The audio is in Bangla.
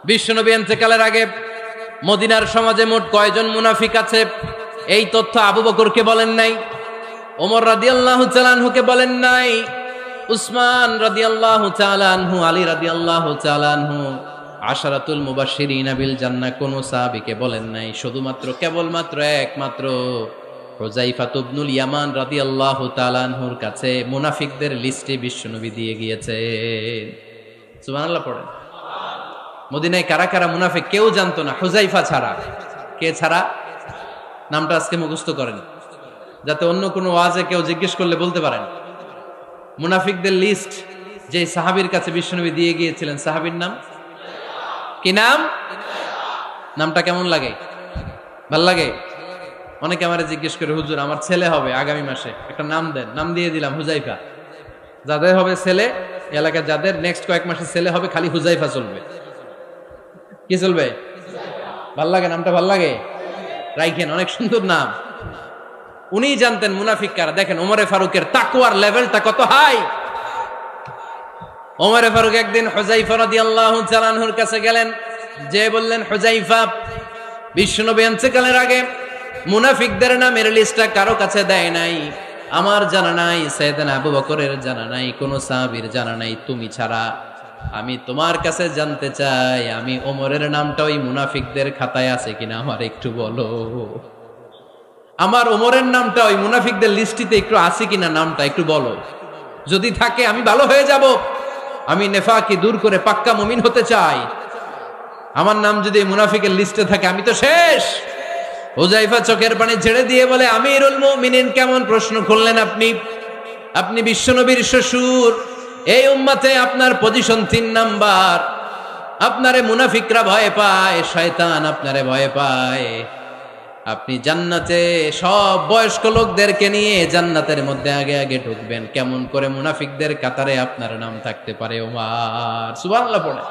বিশ্বনবী ইন্তেকালের আগে মদিনার সমাজে মোট কয়জন মুনাফিক আছে এই তথ্য আবু বকরকে বলেন নাই, ওমর রাদিয়াল্লাহু তাআলা আনহুকে বলেন নাই, উসমান রাদিয়াল্লাহু তাআলা আনহু, আলী রাদিয়াল্লাহু তাআলা আনহু, আশারাতুল মুবাশশিরিনা বিল জান্নাহ কোন সাহাবীকে বলেন নাই। শুধুমাত্র কেবলমাত্র একমাত্র হুযায়ফা ইবনুল ইয়ামান রাদিয়াল্লাহু তাআলা আনহুর কাছে মুনাফিকদের লিস্টে বিশ্বনবী দিয়ে গিয়েছেন। সুবহানাল্লাহ পড়েন। মদিনায় কারা কারা মুনাফিক কেউ জানতো না হুযায়ফা ছাড়া। কে ছাড়া? নামটা আজকে মুখস্থ করেন, যাতে অন্য কোনো ওয়াজে কেউ জিজ্ঞেস করলে বলতে পারেন। মুনাফিকদের লিস্ট যে সাহাবীর কাছে বিশ্বনবী দিয়ে গিয়েছিলেন, সাহাবীর নাম কি? নাম? নামটা কেমন লাগে? ভাল লাগে? অনেকে আমারে জিজ্ঞেস করে, হুজুর আমার ছেলে হবে আগামী মাসে, একটা নাম দেন। নাম দিয়ে দিলাম হুযায়ফা। যাদের হবে ছেলে, এলাকার যাদের নেক্সট কয়েক মাসে ছেলে হবে, খালি হুযায়ফা চলবে। কি চলবে? ভাল লাগে? নামটা ভাল লাগে? রাইখেন, অনেক সুন্দর নাম। উনি জানতেন মুনাফিক কারা। দেখেন ওমরে ফারুকের তাকওয়ার লেভেলটা কত হাই। ওমরে ফারুক একদিন হুযায়ফা রাদিয়াল্লাহু তাআলা আনহুর কাছে গেলেন, যে বললেন, হুযায়ফা, বিশ্বনবী ইন্তেকালের আগে মুনাফিকদের নামের লিস্টটা কারো কাছে দেয় নাই, আমার জানা নাই, সাইয়েদনা আবু বকরের জানা নাই, কোন সাহাবীর জানা নাই, তুমি ছাড়া। আমি তোমার কাছে জানতে চাই, আমি ওমরের নামটা ওই মুনাফিকদের খাতায় আছে কিনা আমার একটু বলো। আমার ওমরের নামটা ওই মুনাফিকদের লিস্টিতে একটু আছে কিনা, নামটা একটু বলো। যদি থাকে আমি ভালো হয়ে যাব। আমি নেফাকি দূর করে পাক্কা মুমিন হতে চাই। আমার নাম যদি মুনাফিকের লিস্টে থাকে আমি তো শেষ। হুযায়ফা চোখের পানি ছেড়ে দিয়ে বলে, আমিরুল মুমিনিন, কেমন প্রশ্ন করলেন আপনি? আপনি বিশ্বনবীর শ্বশুর, এই উম্মতে আপনার পজিশন 3 নাম্বার। আপনারে মুনাফিকরা ভয় পায়, শয়তান আপনারে ভয় পায়। আপনি জান্নাতে সব বয়স্ক লোকদেরকে নিয়ে জান্নাতের মধ্যে আগে আগে ঢুকবেন, কেমন করে মুনাফিকদের কাতারে আপনার নাম থাকতে পারে ওমর? সুবহানাল্লাহ পড়ে।